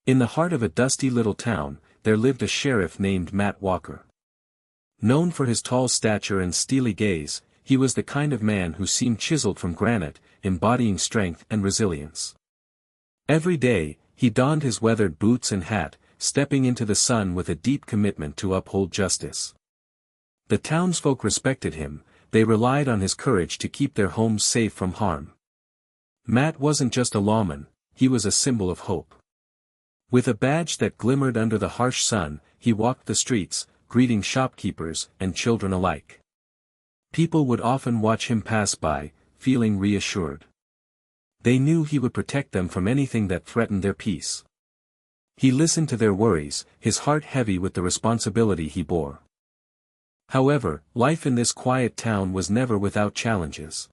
In the heart of a dusty little town, there lived a sheriff named Matt Walker. Known for his tall stature and steely gaze, he was the kind of man who seemed chiseled from granite, embodying strength and resilience. Every day, he donned his weathered boots and hat, stepping into the sun with a deep commitment to uphold justice. The townsfolk respected him, they relied on his courage to keep their homes safe from harm. Matt wasn't just a lawman, he was a symbol of hope. With a badge that glimmered under the harsh sun, he walked the streets, greeting shopkeepers and children alike. People would often watch him pass by, feeling reassured. They knew he would protect them from anything that threatened their peace. He listened to their worries, his heart heavy with the responsibility he bore. However, life in this quiet town was never without challenges.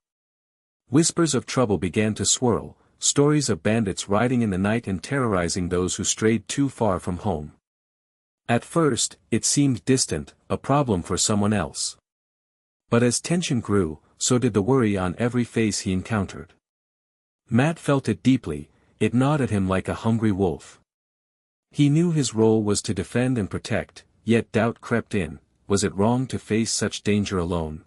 Whispers of trouble began to swirl, stories of bandits riding in the night and terrorizing those who strayed too far from home. At first, it seemed distant, a problem for someone else. But as tension grew, so did the worry on every face he encountered. Matt felt it deeply, it gnawed at him like a hungry wolf. He knew his role was to defend and protect, yet doubt crept in, was it wrong to face such danger alone?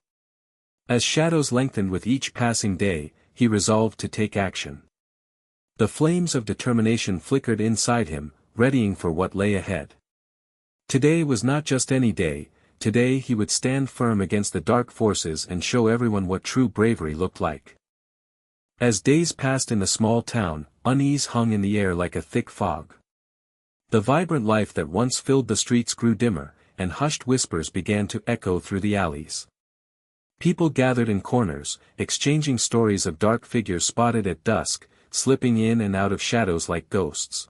As shadows lengthened with each passing day, he resolved to take action. The flames of determination flickered inside him, readying for what lay ahead. Today was not just any day, today he would stand firm against the dark forces and show everyone what true bravery looked like. As days passed in the small town, unease hung in the air like a thick fog. The vibrant life that once filled the streets grew dimmer, and hushed whispers began to echo through the alleys. People gathered in corners, exchanging stories of dark figures spotted at dusk, slipping in and out of shadows like ghosts.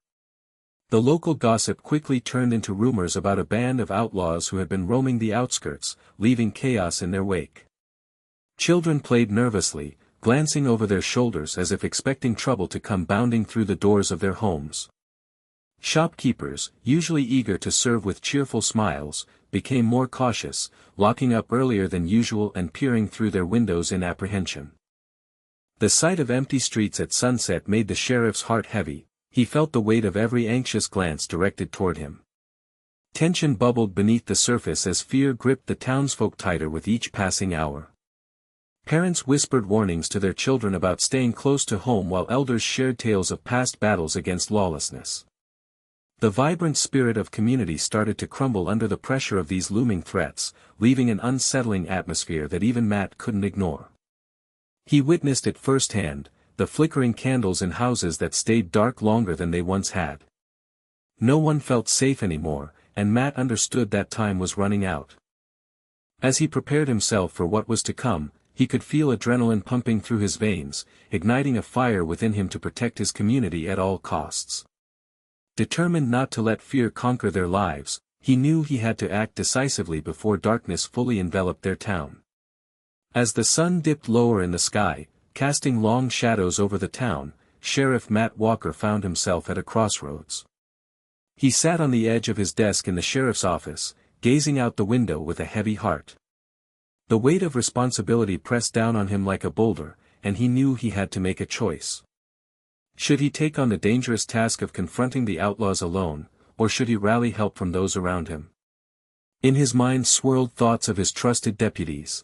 The local gossip quickly turned into rumors about a band of outlaws who had been roaming the outskirts, leaving chaos in their wake. Children played nervously, glancing over their shoulders as if expecting trouble to come bounding through the doors of their homes. Shopkeepers, usually eager to serve with cheerful smiles, became more cautious, locking up earlier than usual and peering through their windows in apprehension. The sight of empty streets at sunset made the sheriff's heart heavy, he felt the weight of every anxious glance directed toward him. Tension bubbled beneath the surface as fear gripped the townsfolk tighter with each passing hour. Parents whispered warnings to their children about staying close to home while elders shared tales of past battles against lawlessness. The vibrant spirit of community started to crumble under the pressure of these looming threats, leaving an unsettling atmosphere that even Matt couldn't ignore. He witnessed it firsthand, the flickering candles in houses that stayed dark longer than they once had. No one felt safe anymore, and Matt understood that time was running out. As he prepared himself for what was to come, he could feel adrenaline pumping through his veins, igniting a fire within him to protect his community at all costs. Determined not to let fear conquer their lives, he knew he had to act decisively before darkness fully enveloped their town. As the sun dipped lower in the sky, casting long shadows over the town, Sheriff Matt Walker found himself at a crossroads. He sat on the edge of his desk in the sheriff's office, gazing out the window with a heavy heart. The weight of responsibility pressed down on him like a boulder, and he knew he had to make a choice. Should he take on the dangerous task of confronting the outlaws alone, or should he rally help from those around him? In his mind swirled thoughts of his trusted deputies.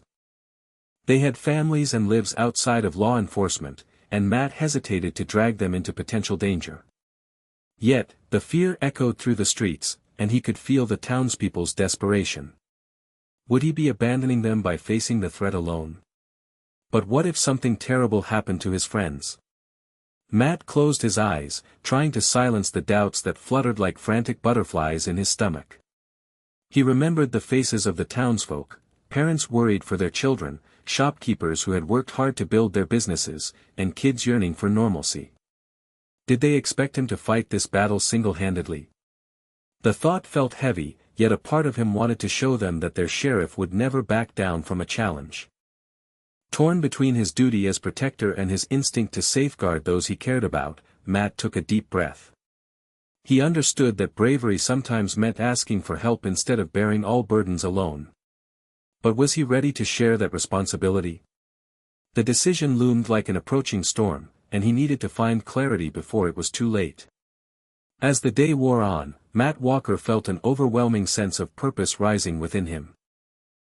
They had families and lives outside of law enforcement, and Matt hesitated to drag them into potential danger. Yet, the fear echoed through the streets, and he could feel the townspeople's desperation. Would he be abandoning them by facing the threat alone? But what if something terrible happened to his friends? Matt closed his eyes, trying to silence the doubts that fluttered like frantic butterflies in his stomach. He remembered the faces of the townsfolk, parents worried for their children, shopkeepers who had worked hard to build their businesses, and kids yearning for normalcy. Did they expect him to fight this battle single-handedly? The thought felt heavy, yet a part of him wanted to show them that their sheriff would never back down from a challenge. Torn between his duty as protector and his instinct to safeguard those he cared about, Matt took a deep breath. He understood that bravery sometimes meant asking for help instead of bearing all burdens alone. But was he ready to share that responsibility? The decision loomed like an approaching storm, and he needed to find clarity before it was too late. As the day wore on, Matt Walker felt an overwhelming sense of purpose rising within him.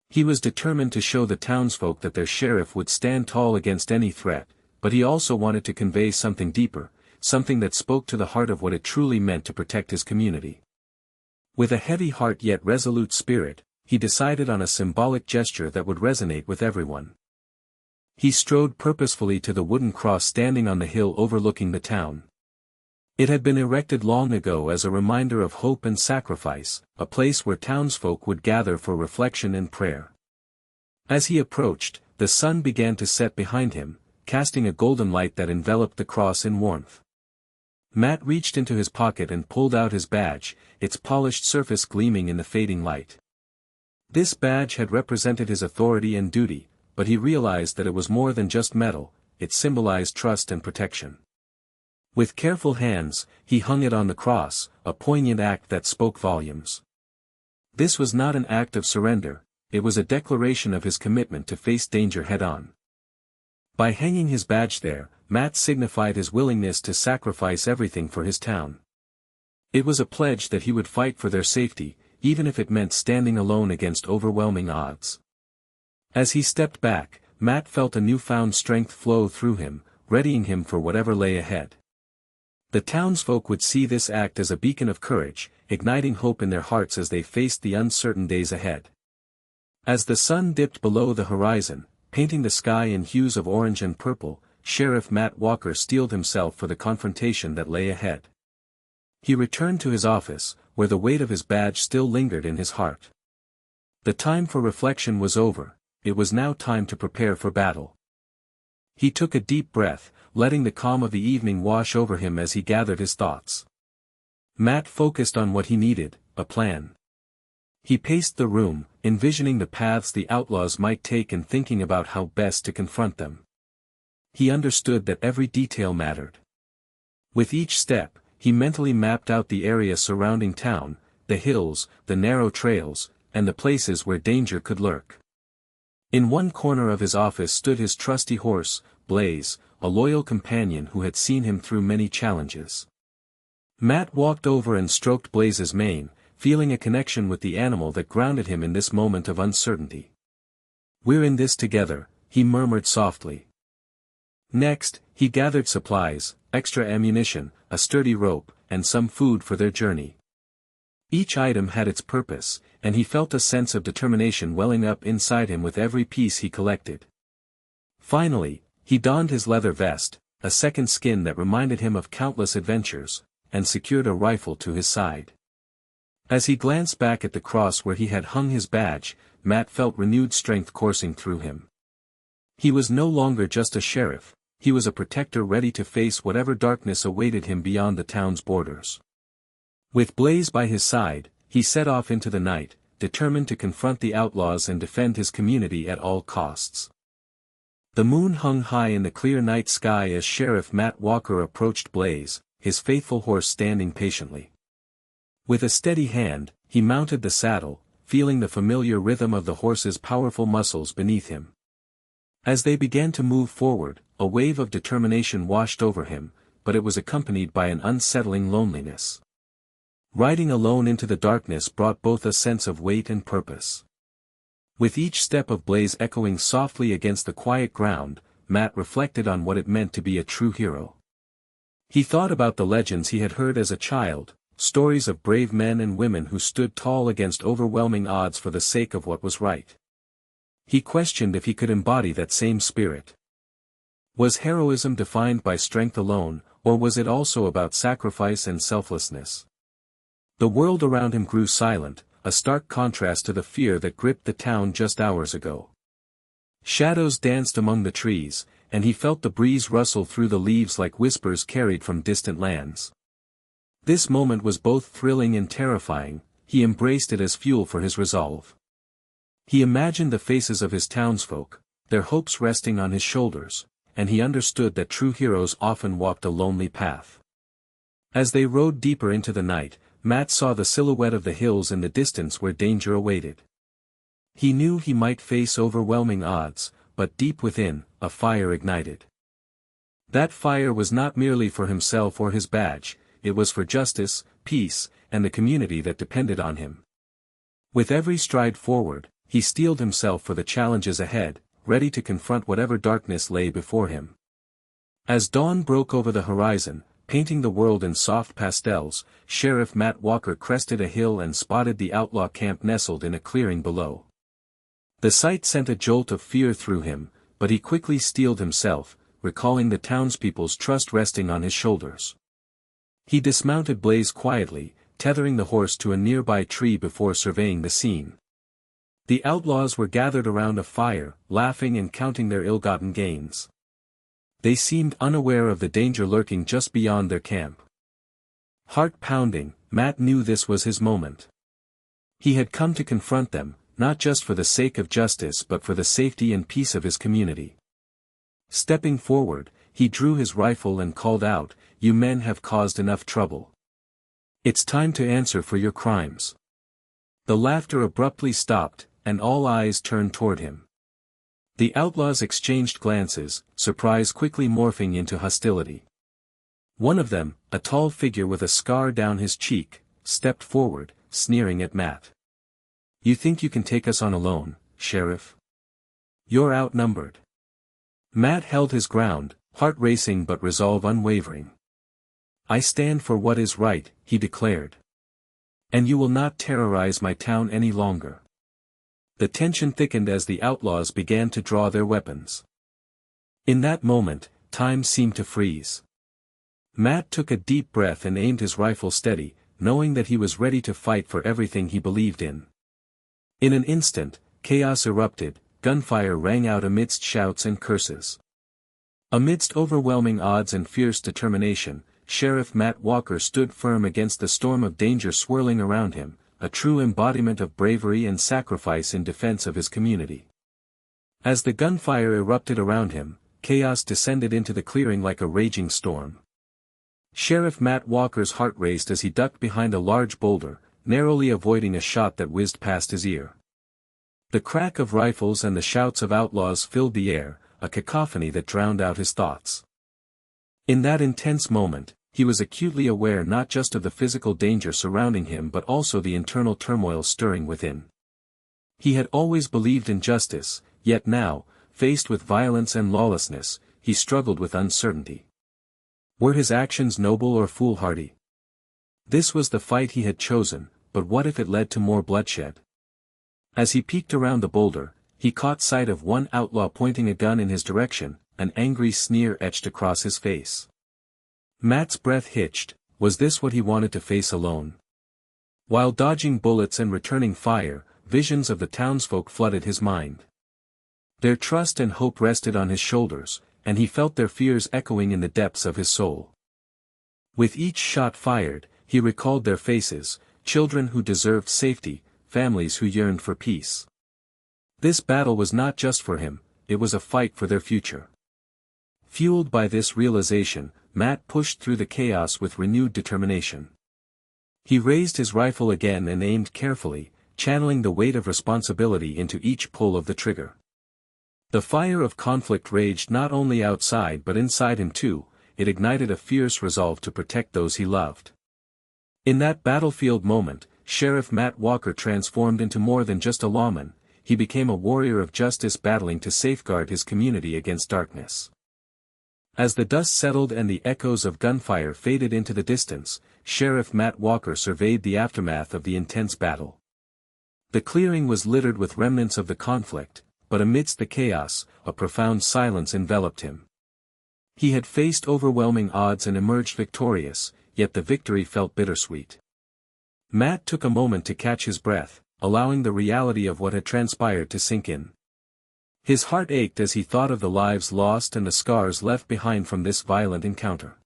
He was determined to show the townsfolk that their sheriff would stand tall against any threat, but he also wanted to convey something deeper, something that spoke to the heart of what it truly meant to protect his community. With a heavy heart yet resolute spirit, he decided on a symbolic gesture that would resonate with everyone. He strode purposefully to the wooden cross standing on the hill overlooking the town. It had been erected long ago as a reminder of hope and sacrifice, a place where townsfolk would gather for reflection and prayer. As he approached, the sun began to set behind him, casting a golden light that enveloped the cross in warmth. Matt reached into his pocket and pulled out his badge, its polished surface gleaming in the fading light. This badge had represented his authority and duty, but he realized that it was more than just metal, it symbolized trust and protection. With careful hands, he hung it on the cross, a poignant act that spoke volumes. This was not an act of surrender, it was a declaration of his commitment to face danger head-on. By hanging his badge there, Matt signified his willingness to sacrifice everything for his town. It was a pledge that he would fight for their safety, even if it meant standing alone against overwhelming odds. As he stepped back, Matt felt a newfound strength flow through him, readying him for whatever lay ahead. The townsfolk would see this act as a beacon of courage, igniting hope in their hearts as they faced the uncertain days ahead. As the sun dipped below the horizon, painting the sky in hues of orange and purple, Sheriff Matt Walker steeled himself for the confrontation that lay ahead. He returned to his office, where the weight of his badge still lingered in his heart. The time for reflection was over, it was now time to prepare for battle. He took a deep breath, letting the calm of the evening wash over him as he gathered his thoughts. Matt focused on what he needed, a plan. He paced the room, envisioning the paths the outlaws might take and thinking about how best to confront them. He understood that every detail mattered. With each step, he mentally mapped out the area surrounding town, the hills, the narrow trails, and the places where danger could lurk. In one corner of his office stood his trusty horse, Blaze, a loyal companion who had seen him through many challenges. Matt walked over and stroked Blaze's mane, feeling a connection with the animal that grounded him in this moment of uncertainty. "We're in this together," he murmured softly. Next, he gathered supplies, extra ammunition, a sturdy rope, and some food for their journey. Each item had its purpose, and he felt a sense of determination welling up inside him with every piece he collected. Finally, he donned his leather vest, a second skin that reminded him of countless adventures, and secured a rifle to his side. As he glanced back at the cross where he had hung his badge, Matt felt renewed strength coursing through him. He was no longer just a sheriff, he was a protector ready to face whatever darkness awaited him beyond the town's borders. With Blaze by his side, he set off into the night, determined to confront the outlaws and defend his community at all costs. The moon hung high in the clear night sky as Sheriff Matt Walker approached Blaze, his faithful horse standing patiently. With a steady hand, he mounted the saddle, feeling the familiar rhythm of the horse's powerful muscles beneath him. As they began to move forward, a wave of determination washed over him, but it was accompanied by an unsettling loneliness. Riding alone into the darkness brought both a sense of weight and purpose. With each step of Blaze echoing softly against the quiet ground, Matt reflected on what it meant to be a true hero. He thought about the legends he had heard as a child, stories of brave men and women who stood tall against overwhelming odds for the sake of what was right. He questioned if he could embody that same spirit. Was heroism defined by strength alone, or was it also about sacrifice and selflessness? The world around him grew silent, a stark contrast to the fear that gripped the town just hours ago. Shadows danced among the trees, and he felt the breeze rustle through the leaves like whispers carried from distant lands. This moment was both thrilling and terrifying, he embraced it as fuel for his resolve. He imagined the faces of his townsfolk, their hopes resting on his shoulders, and he understood that true heroes often walked a lonely path. As they rode deeper into the night, Matt saw the silhouette of the hills in the distance where danger awaited. He knew he might face overwhelming odds, but deep within, a fire ignited. That fire was not merely for himself or his badge, it was for justice, peace, and the community that depended on him. With every stride forward, he steeled himself for the challenges ahead, ready to confront whatever darkness lay before him. As dawn broke over the horizon, painting the world in soft pastels, Sheriff Matt Walker crested a hill and spotted the outlaw camp nestled in a clearing below. The sight sent a jolt of fear through him, but he quickly steeled himself, recalling the townspeople's trust resting on his shoulders. He dismounted Blaze quietly, tethering the horse to a nearby tree before surveying the scene. The outlaws were gathered around a fire, laughing and counting their ill-gotten gains. They seemed unaware of the danger lurking just beyond their camp. Heart pounding, Matt knew this was his moment. He had come to confront them, not just for the sake of justice but for the safety and peace of his community. Stepping forward, he drew his rifle and called out, "You men have caused enough trouble. It's time to answer for your crimes." The laughter abruptly stopped, and all eyes turned toward him. The outlaws exchanged glances, surprise quickly morphing into hostility. One of them, a tall figure with a scar down his cheek, stepped forward, sneering at Matt. "You think you can take us on alone, Sheriff? You're outnumbered." Matt held his ground, heart racing but resolve unwavering. "I stand for what is right," he declared. "And you will not terrorize my town any longer." The tension thickened as the outlaws began to draw their weapons. In that moment, time seemed to freeze. Matt took a deep breath and aimed his rifle steady, knowing that he was ready to fight for everything he believed in. In an instant, chaos erupted, gunfire rang out amidst shouts and curses. Amidst overwhelming odds and fierce determination, Sheriff Matt Walker stood firm against the storm of danger swirling around him, a true embodiment of bravery and sacrifice in defense of his community. As the gunfire erupted around him, chaos descended into the clearing like a raging storm. Sheriff Matt Walker's heart raced as he ducked behind a large boulder, narrowly avoiding a shot that whizzed past his ear. The crack of rifles and the shouts of outlaws filled the air, a cacophony that drowned out his thoughts. In that intense moment, he was acutely aware not just of the physical danger surrounding him but also the internal turmoil stirring within. He had always believed in justice, yet now, faced with violence and lawlessness, he struggled with uncertainty. Were his actions noble or foolhardy? This was the fight he had chosen, but what if it led to more bloodshed? As he peeked around the boulder, he caught sight of one outlaw pointing a gun in his direction, an angry sneer etched across his face. Matt's breath hitched. Was this what he wanted to face alone? While dodging bullets and returning fire, visions of the townsfolk flooded his mind. Their trust and hope rested on his shoulders, and he felt their fears echoing in the depths of his soul. With each shot fired, he recalled their faces, children who deserved safety, families who yearned for peace. This battle was not just for him, it was a fight for their future. Fueled by this realization, Matt pushed through the chaos with renewed determination. He raised his rifle again and aimed carefully, channeling the weight of responsibility into each pull of the trigger. The fire of conflict raged not only outside but inside him too, it ignited a fierce resolve to protect those he loved. In that battlefield moment, Sheriff Matt Walker transformed into more than just a lawman, he became a warrior of justice battling to safeguard his community against darkness. As the dust settled and the echoes of gunfire faded into the distance, Sheriff Matt Walker surveyed the aftermath of the intense battle. The clearing was littered with remnants of the conflict, but amidst the chaos, a profound silence enveloped him. He had faced overwhelming odds and emerged victorious, yet the victory felt bittersweet. Matt took a moment to catch his breath, allowing the reality of what had transpired to sink in. His heart ached as he thought of the lives lost and the scars left behind from this violent encounter.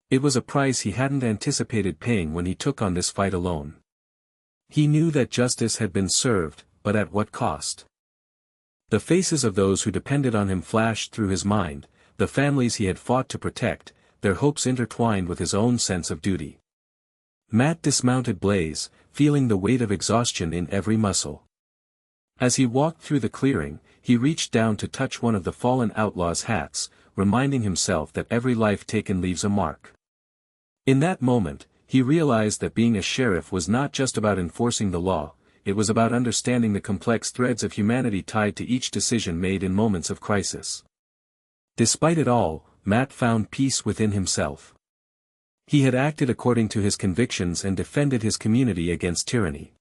It was a price he hadn't anticipated paying when he took on this fight alone. He knew that justice had been served, but at what cost? The faces of those who depended on him flashed through his mind, the families he had fought to protect, their hopes intertwined with his own sense of duty. Matt dismounted Blaze, feeling the weight of exhaustion in every muscle. As he walked through the clearing, he reached down to touch one of the fallen outlaw's hats, reminding himself that every life taken leaves a mark. In that moment, he realized that being a sheriff was not just about enforcing the law, it was about understanding the complex threads of humanity tied to each decision made in moments of crisis. Despite it all, Matt found peace within himself. He had acted according to his convictions and defended his community against tyranny.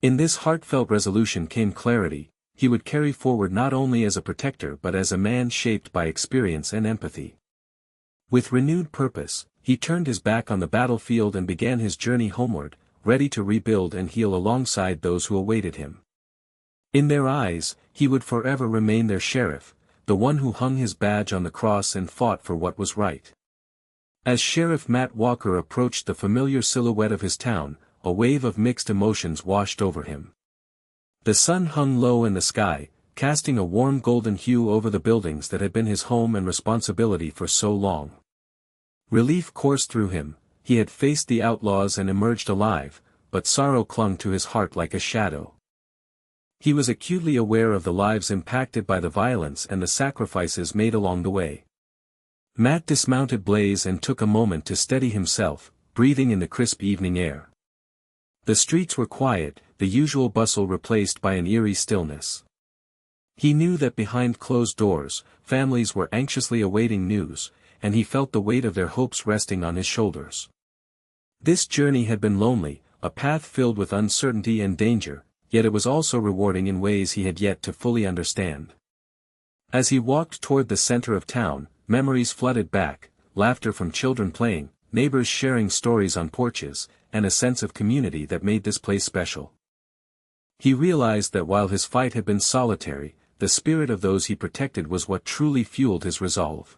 In this heartfelt resolution came clarity: he would carry forward not only as a protector but as a man shaped by experience and empathy. With renewed purpose, he turned his back on the battlefield and began his journey homeward, ready to rebuild and heal alongside those who awaited him. In their eyes, he would forever remain their sheriff, the one who hung his badge on the cross and fought for what was right. As Sheriff Matt Walker approached the familiar silhouette of his town, a wave of mixed emotions washed over him. The sun hung low in the sky, casting a warm golden hue over the buildings that had been his home and responsibility for so long. Relief coursed through him: he had faced the outlaws and emerged alive, but sorrow clung to his heart like a shadow. He was acutely aware of the lives impacted by the violence and the sacrifices made along the way. Matt dismounted Blaze and took a moment to steady himself, breathing in the crisp evening air. The streets were quiet, the usual bustle replaced by an eerie stillness. He knew that behind closed doors, families were anxiously awaiting news, and he felt the weight of their hopes resting on his shoulders. This journey had been lonely, a path filled with uncertainty and danger, yet it was also rewarding in ways he had yet to fully understand. As he walked toward the center of town, memories flooded back: laughter from children playing, neighbors sharing stories on porches, and a sense of community that made this place special. He realized that while his fight had been solitary, the spirit of those he protected was what truly fueled his resolve.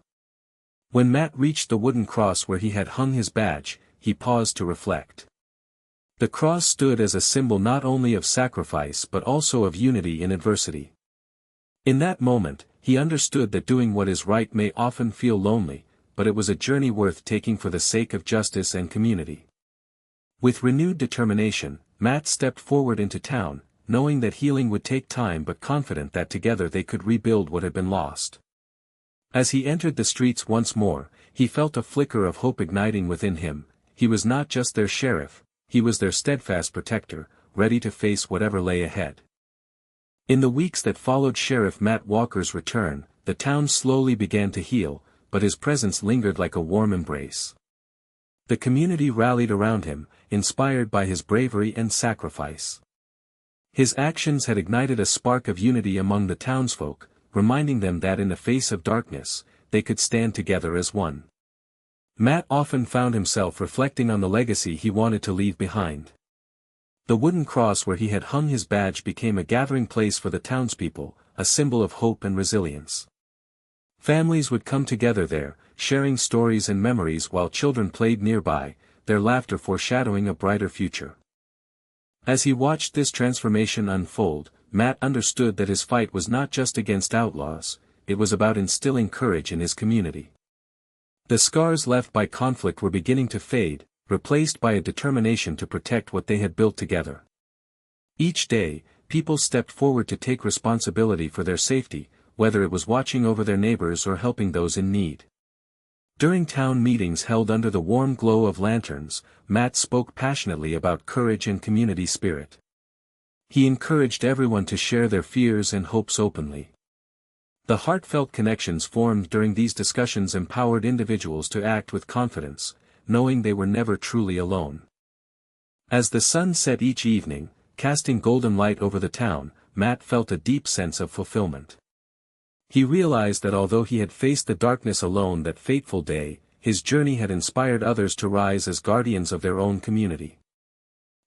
When Matt reached the wooden cross where he had hung his badge, he paused to reflect. The cross stood as a symbol not only of sacrifice but also of unity in adversity. In that moment, he understood that doing what is right may often feel lonely, but it was a journey worth taking for the sake of justice and community. With renewed determination, Matt stepped forward into town, knowing that healing would take time but confident that together they could rebuild what had been lost. As he entered the streets once more, he felt a flicker of hope igniting within him. He was not just their sheriff, he was their steadfast protector, ready to face whatever lay ahead. In the weeks that followed Sheriff Matt Walker's return, the town slowly began to heal, but his presence lingered like a warm embrace. The community rallied around him, inspired by his bravery and sacrifice. His actions had ignited a spark of unity among the townsfolk, reminding them that in the face of darkness, they could stand together as one. Matt often found himself reflecting on the legacy he wanted to leave behind. The wooden cross where he had hung his badge became a gathering place for the townspeople, a symbol of hope and resilience. Families would come together there, sharing stories and memories while children played nearby, their laughter foreshadowing a brighter future. As he watched this transformation unfold, Matt understood that his fight was not just against outlaws, it was about instilling courage in his community. The scars left by conflict were beginning to fade, replaced by a determination to protect what they had built together. Each day, people stepped forward to take responsibility for their safety, whether it was watching over their neighbors or helping those in need. During town meetings held under the warm glow of lanterns, Matt spoke passionately about courage and community spirit. He encouraged everyone to share their fears and hopes openly. The heartfelt connections formed during these discussions empowered individuals to act with confidence, knowing they were never truly alone. As the sun set each evening, casting golden light over the town, Matt felt a deep sense of fulfillment. He realized that although he had faced the darkness alone that fateful day, his journey had inspired others to rise as guardians of their own community.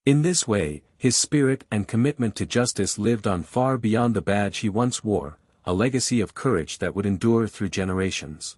In this way, his spirit and commitment to justice lived on far beyond the badge he once wore, a legacy of courage that would endure through generations.